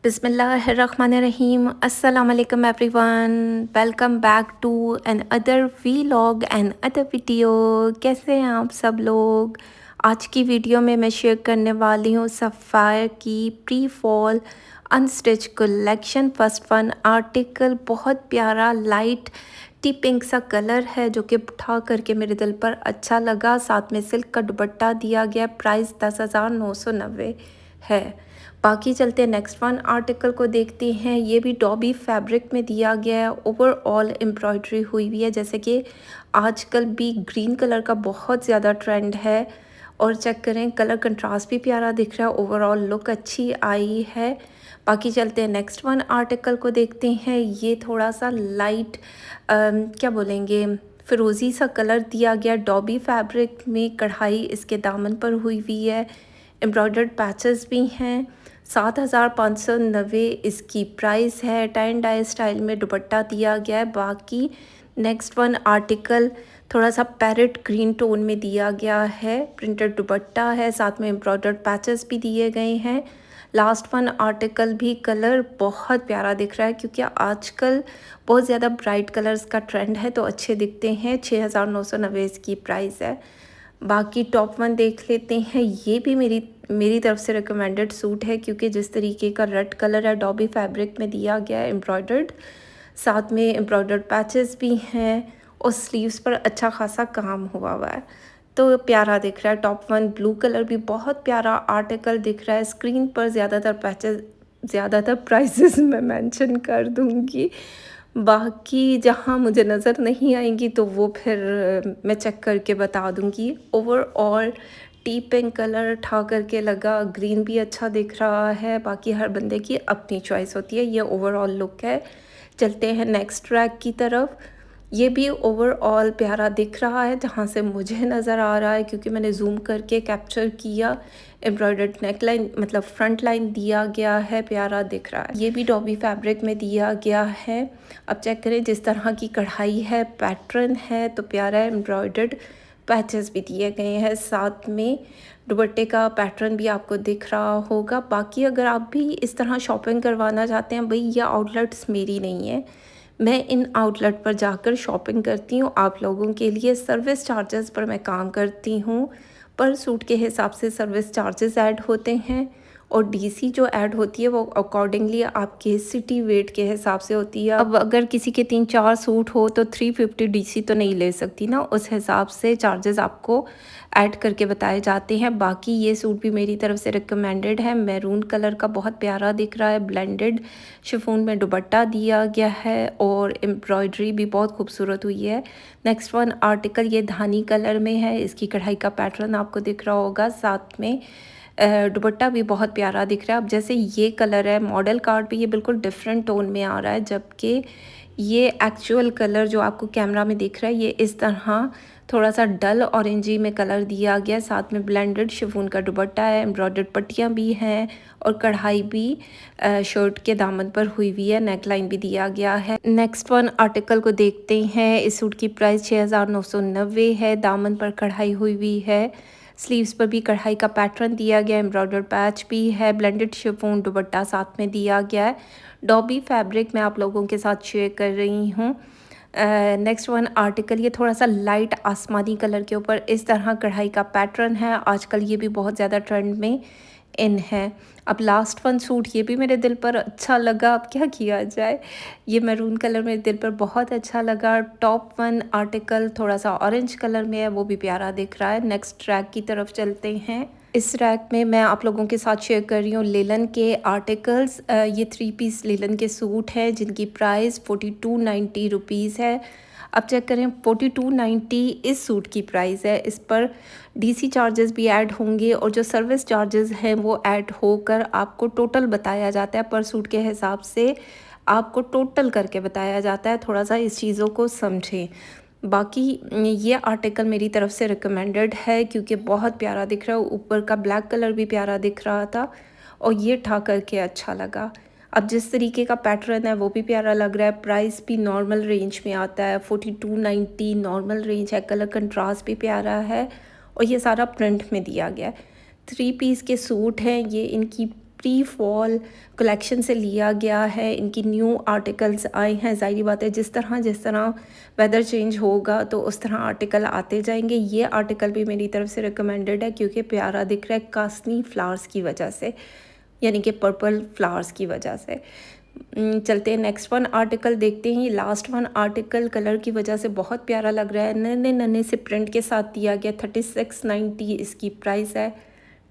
बिस्मिल्लाहिर्रहमानिर्रहीम अस्सलाम वालेकुम everyone. Welcome back to another vlog and other video. कैसे हैं आप सब लोग? आज की वीडियो में मैं शेयर करने वाली हूँ सफ़ायर की pre fall unstitch collection. First one article बहुत प्यारा लाइट टी पिंक सा कलर है जो कि उठा करके मेरे दिल पर अच्छा लगा। साथ में सिल्क का दुपट्टा दिया गया। प्राइस 10,990 है। बाकी चलते हैं नेक्स्ट वन आर्टिकल को देखते हैं। ये भी डॉबी फैब्रिक में दिया गया है। ओवरऑल एम्ब्रॉयडरी हुई हुई है। जैसे कि आजकल भी ग्रीन कलर का बहुत ज़्यादा ट्रेंड है और चेक करें कलर कंट्रास्ट भी प्यारा दिख रहा है। ओवरऑल लुक अच्छी आई है। बाकी चलते हैं नेक्स्ट वन आर्टिकल को देखते हैं। ये थोड़ा सा लाइट क्या बोलेंगे फिरोज़ी सा कलर दिया गया। डॉबी फैब्रिक में कढ़ाई इसके दामन पर हुई हुई है। एम्ब्रॉयडर्ड पैचेस भी हैं। 7,590 इसकी प्राइस है। टाई एंड डाई स्टाइल में दुपट्टा दिया गया है। बाकी नेक्स्ट वन आर्टिकल थोड़ा सा पैरेट ग्रीन टोन में दिया गया है। प्रिंटेड दुपट्टा है, साथ में एम्ब्रॉयडर्ड पैचेस भी दिए गए हैं। लास्ट वन आर्टिकल भी कलर बहुत प्यारा दिख रहा है क्योंकि आजकल बहुत ज़्यादा ब्राइट कलर्स का ट्रेंड है तो अच्छे दिखते हैं। 6,990 इसकी प्राइस है। बाकी टॉप वन देख लेते हैं। ये भी मेरी तरफ से रिकमेंडेड सूट है क्योंकि जिस तरीके का रेड कलर है डॉबी फैब्रिक में दिया गया है एम्ब्रॉयडर्ड, साथ में एम्ब्रॉयडर्ड पैचेस भी हैं और स्लीव्स पर अच्छा खासा काम हुआ है तो प्यारा दिख रहा है। टॉप वन ब्लू कलर भी बहुत प्यारा आर्टिकल दिख रहा है। स्क्रीन पर ज़्यादातर पैचेस ज़्यादातर प्राइसेस मैं मेंशन कर दूँगी। बाकी जहाँ मुझे नज़र नहीं आएंगी तो वो फिर मैं चेक करके बता दूँगी। ओवरऑल टी पिंक कलर ठा करके लगा। ग्रीन भी अच्छा दिख रहा है। बाकी हर बंदे की अपनी चॉइस होती है। ये ओवरऑल लुक है। चलते हैं नेक्स्ट ट्रैक की तरफ। ये भी ओवरऑल प्यारा दिख रहा है जहाँ से मुझे नज़र आ रहा है क्योंकि मैंने जूम करके कैप्चर किया। एम्ब्रॉयडर्ड नेक लाइन मतलब फ्रंट लाइन दिया गया है, प्यारा दिख रहा है। ये भी डॉबी फैब्रिक में दिया गया है। अब चेक करें जिस तरह की कढ़ाई है, पैटर्न है तो प्यारा है। एम्ब्रॉयडर्ड पैचेस भी दिए गए हैं। साथ में दुपट्टे का पैटर्न भी आपको दिख रहा होगा। बाकी अगर आप भी इस तरह शॉपिंग करवाना चाहते हैं, भाई ये आउटलेट्स मेरी नहीं है, मैं इन आउटलेट पर जाकर शॉपिंग करती हूँ। आप लोगों के लिए सर्विस चार्जेस पर मैं काम करती हूँ। पर सूट के हिसाब से सर्विस चार्जेस ऐड होते हैं और डीसी जो ऐड होती है वो अकॉर्डिंगली आपके सिटी वेट के हिसाब से होती है। अब अगर किसी के 3-4 सूट हो तो 350 डीसी तो नहीं ले सकती ना, उस हिसाब से चार्जेस आपको ऐड करके बताए जाते हैं। बाकी ये सूट भी मेरी तरफ से रिकमेंडेड है। मैरून कलर का बहुत प्यारा दिख रहा है। ब्लेंडेड शिफॉन में दुपट्टा दिया गया है और एम्ब्रॉयडरी भी बहुत खूबसूरत हुई है। नेक्स्ट वन आर्टिकल ये धानी कलर में है। इसकी कढ़ाई का पैटर्न आपको दिख रहा होगा। साथ में दुपट्टा भी बहुत प्यारा दिख रहा है। अब जैसे ये कलर है मॉडल कार्ड पे ये बिल्कुल डिफरेंट टोन में आ रहा है, जबकि ये एक्चुअल कलर जो आपको कैमरा में दिख रहा है ये इस तरह थोड़ा सा डल ऑरेंजी में कलर दिया गया। साथ में ब्लेंडेड शिफॉन का दुपट्टा है, एम्ब्रॉयडर्ड पट्टियाँ भी हैं और कढ़ाई भी शर्ट के दामन पर हुई हुई है। नेक लाइन भी दिया गया है। नेक्स्ट वन आर्टिकल को देखते हैं। इस सूट की प्राइस 6,990 है। दामन पर कढ़ाई हुई हुई है। स्लीव्स पर भी कढ़ाई का पैटर्न दिया गया। एम्ब्रॉयडर्ड पैच भी है। ब्लेंडेड शिफॉन दुपट्टा साथ में दिया गया है। डॉबी फैब्रिक मैं आप लोगों के साथ शेयर कर रही हूँ। नेक्स्ट वन आर्टिकल ये थोड़ा सा लाइट आसमानी कलर के ऊपर इस तरह कढ़ाई का पैटर्न है। आजकल ये भी बहुत ज़्यादा ट्रेंड में इन है। अब लास्ट वन सूट ये भी मेरे दिल पर अच्छा लगा। अब क्या किया जाए, ये मैरून कलर मेरे दिल पर बहुत अच्छा लगा। टॉप वन आर्टिकल थोड़ा सा ऑरेंज कलर में है, वो भी प्यारा दिख रहा है। नेक्स्ट ट्रैक की तरफ चलते हैं। इस रैक में मैं आप लोगों के साथ शेयर कर रही हूँ लेलन के आर्टिकल्स। ये 3 पीस लेलन के सूट हैं जिनकी प्राइस 4290 रुपीज़ है। अब चेक करें 4290 इस सूट की प्राइस है। इस पर डीसी चार्जेस भी ऐड होंगे और जो सर्विस चार्जेस हैं वो ऐड होकर आपको टोटल बताया जाता है। पर सूट के हिसाब से आपको टोटल करके बताया जाता है। थोड़ा सा इस चीज़ों को समझें। बाकी ये आर्टिकल मेरी तरफ से रिकमेंडेड है क्योंकि बहुत प्यारा दिख रहा है। ऊपर का ब्लैक कलर भी प्यारा दिख रहा था और ये ठा करके अच्छा लगा। अब जिस तरीके का पैटर्न है वो भी प्यारा लग रहा है। प्राइस भी नॉर्मल रेंज में आता है। 4290 नॉर्मल रेंज है। कलर कंट्रास्ट भी प्यारा है और ये सारा प्रिंट में दिया गया है। 3 पीस के सूट हैं। ये इनकी प्री फॉल कलेक्शन से लिया गया है। इनकी न्यू आर्टिकल्स आए हैं। ज़ाहिर बात है जिस तरह वेदर चेंज होगा तो उस तरह आर्टिकल आते जाएंगे। ये आर्टिकल भी मेरी तरफ से रिकमेंडेड है क्योंकि प्यारा दिख रहा है कासनी फ्लावर्स की वजह से, यानी कि पर्पल फ्लावर्स की वजह से। चलते हैं नेक्स्ट वन आर्टिकल देखते हैं। लास्ट वन आर्टिकल कलर की वजह से बहुत प्यारा लग रहा है। नन्हे नन्हे से प्रिंट के साथ दिया गया। 3690 इसकी प्राइस है।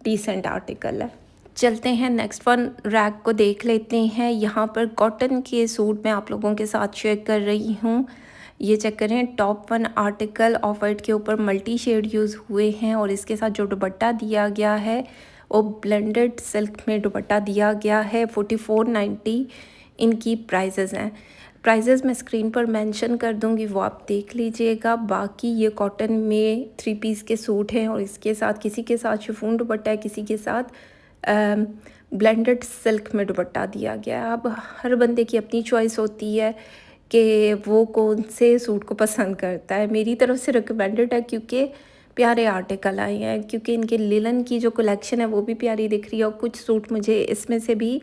डिसेंट आर्टिकल है। चलते हैं नेक्स्ट वन रैक को देख लेते हैं। यहाँ पर कॉटन के सूट मैं आप लोगों के साथ शेयर कर रही हूँ। ये चेक करें, top one article of white के ऊपर मल्टी शेड यूज़ हुए हैं और इसके साथ जो दुपट्टा दिया गया है वो ब्लेंडेड सिल्क में दुपट्टा दिया गया है। 4490 इनकी प्राइजेज़ हैं। प्राइजेज़ मैं स्क्रीन पर मेंशन कर दूंगी, वो आप देख लीजिएगा। बाकी ये कॉटन में 3 पीस के सूट हैं और इसके साथ किसी के साथ शिफॉन दुपट्टा है, किसी के साथ ब्लेंडेड सिल्क में दुपट्टा दिया गया है। अब हर बंदे की अपनी चॉइस होती है कि वो कौन से सूट को पसंद करता है। मेरी तरफ से रिकमेंडेड है क्योंकि प्यारे आर्टिकल आए हैं, क्योंकि इनके लिलन की जो कलेक्शन है वो भी प्यारी दिख रही है और कुछ सूट मुझे इसमें से भी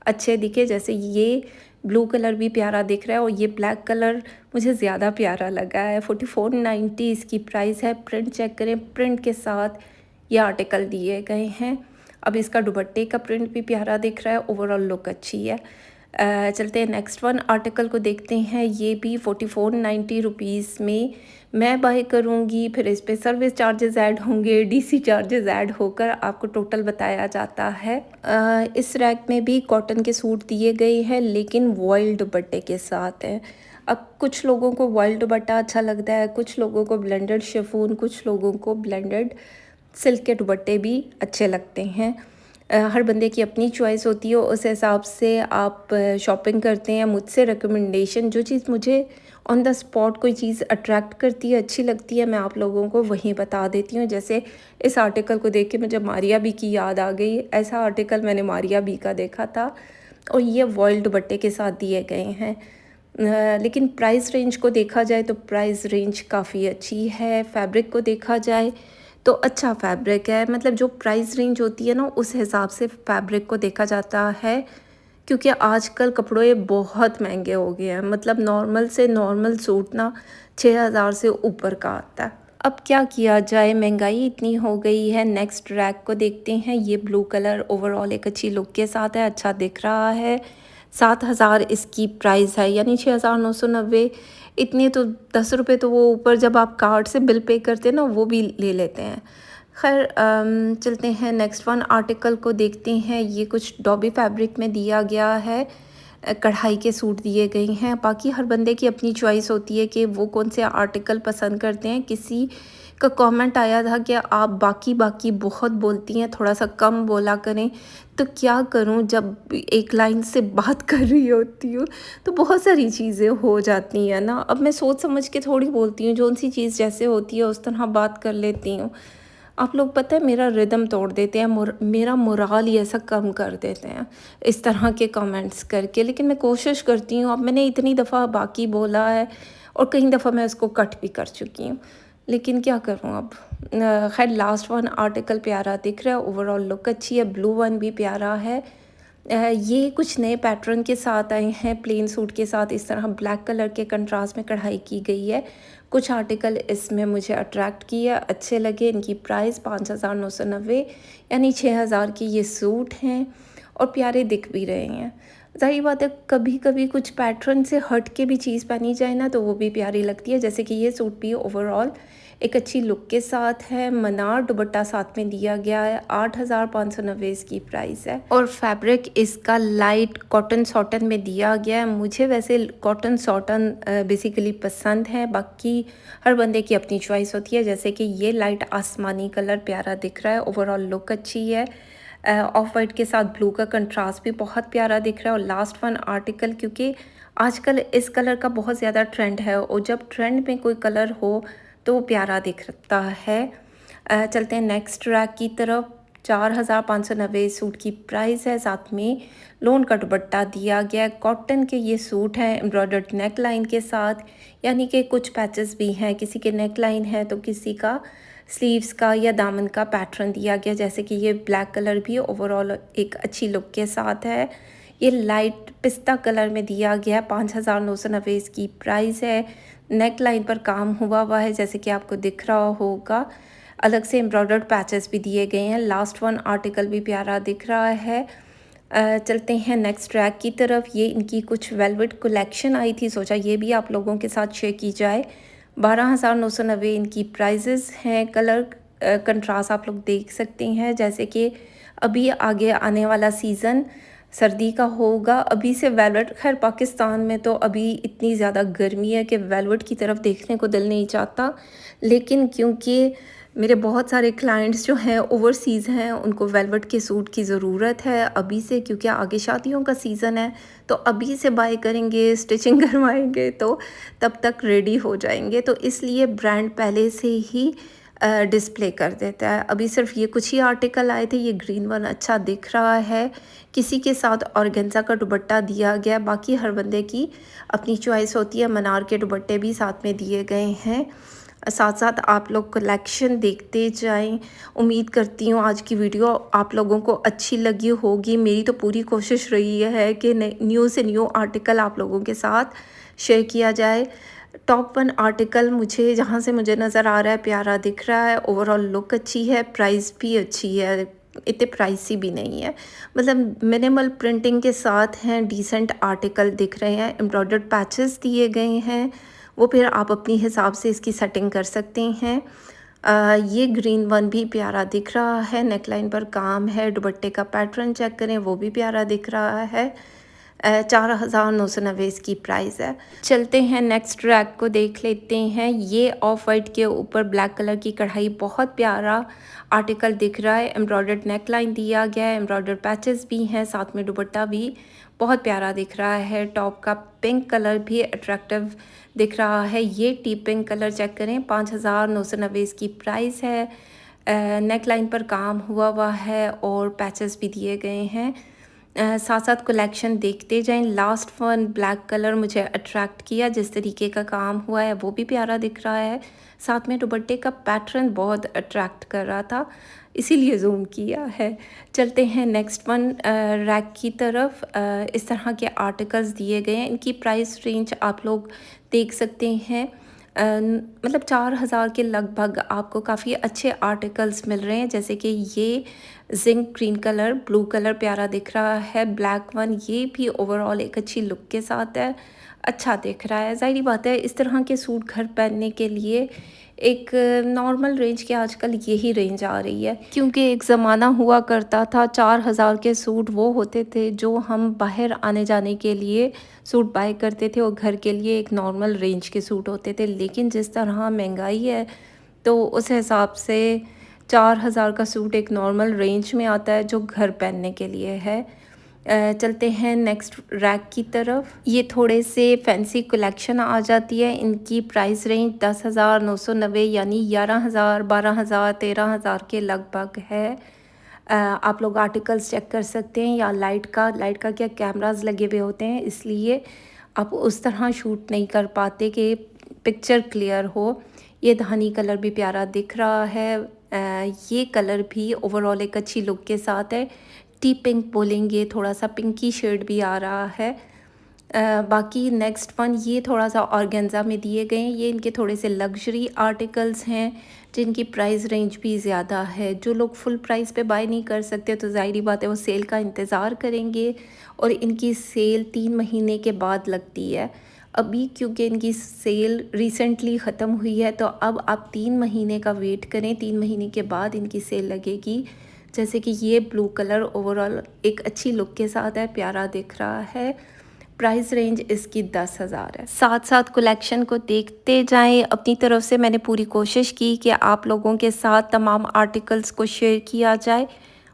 अच्छे दिखे। जैसे ये ब्लू कलर भी प्यारा दिख रहा है और ये ब्लैक कलर मुझे ज़्यादा प्यारा लगा है। 4490 इसकी प्राइस है। प्रिंट चेक करें, प्रिंट के साथ ये आर्टिकल दिए गए हैं। अब इसका दुपट्टे का प्रिंट भी प्यारा दिख रहा है, ओवरऑल लुक अच्छी है। चलते हैं नेक्स्ट वन आर्टिकल को देखते हैं। ये भी 4490 रुपीज़ में मैं बाय करूँगी। फिर इस पे सर्विस चार्जेस ऐड होंगे, डीसी चार्जेस ऐड होकर आपको टोटल बताया जाता है। इस रैक में भी कॉटन के सूट दिए गए हैं लेकिन वॉइल दुपट्टे के साथ हैं। अब कुछ लोगों को वॉइल दुपट्टा अच्छा लगता है, कुछ लोगों को ब्लेंडेड शिफॉन, कुछ लोगों को ब्लेंडेड सिल्क के दुपट्टे भी अच्छे लगते हैं। हर बंदे की अपनी चॉइस होती है, उस हिसाब से आप शॉपिंग करते हैं। मुझसे रिकमेंडेशन, जो चीज़ मुझे ऑन द स्पॉट कोई चीज़ अट्रैक्ट करती है, अच्छी लगती है, मैं आप लोगों को वहीं बता देती हूँ। जैसे इस आर्टिकल को देख के मुझे मारिया बी की याद आ गई। ऐसा आर्टिकल मैंने मारिया बी का देखा था और ये वॉइल दुपट्टे के साथ दिए गए हैं। लेकिन प्राइस रेंज को देखा जाए तो प्राइस रेंज काफ़ी अच्छी है। फैब्रिक को देखा जाए तो अच्छा फैब्रिक है, मतलब जो प्राइस रेंज होती है ना उस हिसाब से फैब्रिक को देखा जाता है, क्योंकि आजकल कपड़े बहुत महंगे हो गए हैं। मतलब नॉर्मल से नॉर्मल सूट ना 6000 से ऊपर का आता है। अब क्या किया जाए, महंगाई इतनी हो गई है। नेक्स्ट रैक को देखते हैं। ये ब्लू कलर ओवरऑल एक अच्छी लुक के साथ है, अच्छा दिख रहा है। 7000 इसकी प्राइस है, यानी 6990। इतने तो 10 रुपये तो वो ऊपर जब आप कार्ड से बिल पे करते हैं ना वो भी ले लेते हैं। खैर चलते हैं नेक्स्ट वन आर्टिकल को देखते हैं। ये कुछ डॉबी फैब्रिक में दिया गया है, कढ़ाई के सूट दिए गए हैं। बाकी हर बंदे की अपनी चॉइस होती है कि वो कौन से आर्टिकल पसंद करते हैं। किसी का कमेंट आया था कि आप बाकी बहुत बोलती हैं, थोड़ा सा कम बोला करें। तो क्या करूं, जब एक लाइन से बात कर रही होती हूँ तो बहुत सारी चीज़ें हो जाती हैं ना। अब मैं सोच समझ के थोड़ी बोलती हूँ, जो सी चीज़ जैसे होती है उस तरह बात कर लेती हूँ। आप लोग पता है मेरा रिदम तोड़ देते हैं, मेरा मोराल ही ऐसा कम कर देते हैं इस तरह के कमेंट्स करके। लेकिन मैं कोशिश करती हूँ। अब मैंने इतनी दफ़ा बाकी बोला है और कई दफ़ा मैं उसको कट भी कर चुकी हूँ, लेकिन क्या करूँ अब। खैर लास्ट वन आर्टिकल प्यारा दिख रहा है, ओवरऑल लुक अच्छी है। ब्लू वन भी प्यारा है। ये कुछ नए पैटर्न के साथ आए हैं, प्लेन सूट के साथ इस तरह ब्लैक कलर के कंट्रास्ट में कढ़ाई की गई है। कुछ आर्टिकल इसमें मुझे अट्रैक्ट किया, अच्छे लगे। इनकी प्राइस 5990, यानी 6000 के ये सूट हैं और प्यारे दिख भी रहे हैं। ज़ाहिर बात है कभी कभी कुछ पैटर्न से हट के भी चीज़ पहनी जाए ना तो वो भी प्यारी लगती है। जैसे कि ये सूट भी ओवरऑल एक अच्छी लुक के साथ है। मनार दुपट्टा साथ में दिया गया है। 8590 इसकी प्राइस है और फैब्रिक इसका लाइट कॉटन सॉटन में दिया गया है। मुझे वैसे कॉटन सॉटन बेसिकली पसंद है, बाकी हर बंदे की अपनी चॉइस होती है। जैसे कि ये लाइट आसमानी कलर प्यारा दिख रहा है, ओवरऑल लुक अच्छी है। ऑफ वाइट के साथ ब्लू का कंट्रास्ट भी बहुत प्यारा दिख रहा है। और लास्ट वन आर्टिकल, क्योंकि आजकल इस कलर का बहुत ज़्यादा ट्रेंड है और जब ट्रेंड में कोई कलर हो तो वो प्यारा दिखता है। चलते हैं नेक्स्ट रैक की तरफ। 4590 सूट की प्राइस है, साथ में लोन का दुपट्टा दिया गया। कॉटन के ये सूट हैं एम्ब्रॉयडर्ड नेक लाइन के साथ, यानी कि कुछ पैचेस भी हैं। किसी के नेक लाइन है तो किसी का स्लीव्स का या दामन का पैटर्न दिया गया, जैसे कि ये ब्लैक कलर भी ओवरऑल एक अच्छी लुक के साथ है। ये लाइट पिस्ता कलर में दिया गया है। 5,990 इसकी प्राइस है। नेक लाइन पर काम हुआ हुआ है जैसे कि आपको दिख रहा होगा। अलग से एम्ब्रॉयडर्ड पैचेस भी दिए गए हैं। लास्ट वन आर्टिकल भी प्यारा दिख रहा है। चलते हैं नेक्स्ट ट्रैक की तरफ। ये इनकी कुछ वेलवेट कलेक्शन आई थी, सोचा ये भी आप लोगों के साथ शेयर की जाए। 12,990 इनकी प्राइजेस हैं। कलर कंट्रास्ट आप लोग देख सकते हैं, जैसे कि अभी आगे आने वाला सीज़न सर्दी का होगा। अभी से वेलवेट, खैर पाकिस्तान में तो अभी इतनी ज़्यादा गर्मी है कि वेलवेट की तरफ देखने को दिल नहीं चाहता, लेकिन क्योंकि मेरे बहुत सारे क्लाइंट्स जो हैं ओवरसीज़ हैं, उनको वेलवेट के सूट की ज़रूरत है अभी से, क्योंकि आगे शादियों का सीज़न है। तो अभी से बाय करेंगे, स्टिचिंग करवाएंगे तो तब तक रेडी हो जाएंगे, तो इसलिए ब्रांड पहले से ही डिस्प्ले कर देता है। अभी सिर्फ ये कुछ ही आर्टिकल आए थे। ये ग्रीन वन अच्छा दिख रहा है, किसी के साथ ऑर्गेन्जा का दुपट्टा दिया गया। बाकी हर बंदे की अपनी चॉइस होती है। मनार के दुपट्टे भी साथ में दिए गए हैं। साथ साथ आप लोग कलेक्शन देखते जाएं। उम्मीद करती हूँ आज की वीडियो आप लोगों को अच्छी लगी होगी। मेरी तो पूरी कोशिश रही है कि न्यू से न्यू आर्टिकल आप लोगों के साथ शेयर किया जाए। टॉप वन आर्टिकल मुझे जहाँ से मुझे नज़र आ रहा है प्यारा दिख रहा है। ओवरऑल लुक अच्छी है, प्राइस भी अच्छी है, इतने प्राइसी भी नहीं है। मतलब मिनिमल प्रिंटिंग के साथ हैं, डिसेंट आर्टिकल दिख रहे हैं। एम्ब्रॉयडर्ड पैचेस दिए गए हैं, वो फिर आप अपनी हिसाब से इसकी सेटिंग कर सकते हैं। ये ग्रीन वन भी प्यारा दिख रहा है। नेकलाइन पर काम है। दुपट्टे का पैटर्न चेक करें, वो भी प्यारा दिख रहा है। 4,990 इसकी प्राइस है। चलते हैं नेक्स्ट रैक को देख लेते हैं। ये ऑफ वाइट के ऊपर ब्लैक कलर की कढ़ाई, बहुत प्यारा आर्टिकल दिख रहा है। एम्ब्रॉयडर्ड नेकलाइन दिया गया है, एम्ब्रॉयडर्ड पैचेस भी हैं, साथ में दुपट्टा भी बहुत प्यारा दिख रहा है। टॉप का पिंक कलर भी अट्रैक्टिव दिख रहा है। ये टी पिंक कलर चेक करें, 5,990 इसकी प्राइस है। नेक लाइन पर काम हुआ हुआ है और पैचेस भी दिए गए हैं। साथ साथ कलेक्शन देखते जाएं। लास्ट वन ब्लैक कलर मुझे अट्रैक्ट किया, जिस तरीके का काम हुआ है वो भी प्यारा दिख रहा है। साथ में दुपट्टे का पैटर्न बहुत अट्रैक्ट कर रहा था, इसीलिए जूम किया है। चलते हैं नेक्स्ट वन रैक की तरफ। इस तरह के आर्टिकल्स दिए गए हैं। इनकी प्राइस रेंज आप लोग देख सकते हैं। मतलब 4,000 के लगभग आपको काफ़ी अच्छे आर्टिकल्स मिल रहे हैं, जैसे कि ये zinc green colour, blue colour प्यारा दिख रहा है। ब्लैक वन, ये भी ओवरऑल एक अच्छी लुक के साथ है, अच्छा दिख रहा है। ज़ाहिर बात है इस तरह के सूट घर पहनने के लिए एक नॉर्मल रेंज के आजकल यही रेंज आ रही है, क्योंकि एक ज़माना हुआ करता था 4,000 के सूट वो होते थे जो हम बाहर आने जाने के लिए सूट बाय करते थे, और घर के लिए एक नॉर्मल रेंज के सूट होते थे। लेकिन जिस तरह महंगाई है तो उस हिसाब से 4,000 का सूट एक नॉर्मल रेंज में आता है जो घर पहनने के लिए है। चलते हैं नेक्स्ट रैक की तरफ। ये थोड़े से फैंसी कलेक्शन आ जाती है। इनकी प्राइस रेंज 10,990 यानी 11,000, 12,000, 13,000 के लगभग है। आप लोग आर्टिकल्स चेक कर सकते हैं। या लाइट का क्या कैमरास लगे हुए होते हैं, इसलिए आप उस तरह शूट नहीं कर पाते कि पिक्चर क्लियर हो। ये धानी कलर भी प्यारा दिख रहा है। ये कलर भी ओवरऑल एक अच्छी लुक के साथ है। टी पिंक बोलेंगे, थोड़ा सा पिंकी शेड भी आ रहा है। बाकी नेक्स्ट वन, ये थोड़ा सा ऑर्गेन्जा में दिए गए हैं। ये इनके थोड़े से लग्जरी आर्टिकल्स हैं जिनकी प्राइस रेंज भी ज़्यादा है। जो लोग फुल प्राइस पे बाय नहीं कर सकते तो ज़ाहिर बात है वो सेल का इंतज़ार करेंगे, और इनकी सेल 3 महीने के बाद लगती है। अभी क्योंकि इनकी सेल रिसेंटली ख़त्म हुई है तो अब आप 3 महीने का वेट करें, 3 महीने के बाद इनकी सेल लगेगी। जैसे कि ये ब्लू कलर ओवरऑल एक अच्छी लुक के साथ है, प्यारा दिख रहा है। प्राइस रेंज इसकी 10,000 है। साथ साथ कलेक्शन को देखते जाएं। अपनी तरफ से मैंने पूरी कोशिश की कि आप लोगों के साथ तमाम आर्टिकल्स को शेयर किया जाए।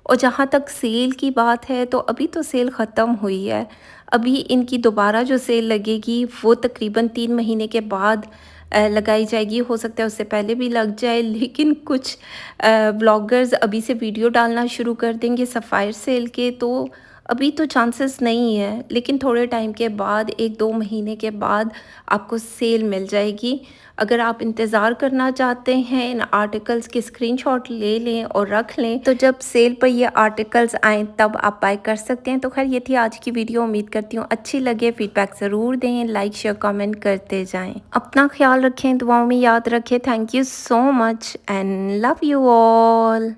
और जहाँ तक सेल की बात है तो अभी तो सेल ख़त्म हुई है। अभी इनकी दोबारा जो सेल लगेगी वो तकरीबन 3 महीने के बाद लगाई जाएगी। हो सकता है उससे पहले भी लग जाए, लेकिन कुछ ब्लॉगर्स अभी से वीडियो डालना शुरू कर देंगे सफ़ायर सेल के, तो अभी तो चांसेस नहीं है, लेकिन थोड़े टाइम के बाद 1-2 महीने के बाद आपको सेल मिल जाएगी। अगर आप इंतज़ार करना चाहते हैं, इन आर्टिकल्स के स्क्रीनशॉट ले लें और रख लें, तो जब सेल पर ये आर्टिकल्स आएँ तब आप बाय कर सकते हैं। तो ख़ैर ये थी आज की वीडियो, उम्मीद करती हूँ अच्छी लगे। फीडबैक ज़रूर दें, लाइक, शेयर, कमेंट करते जाएँ। अपना ख़्याल रखें, दुआओं में याद रखें। Thank you so much and love you all.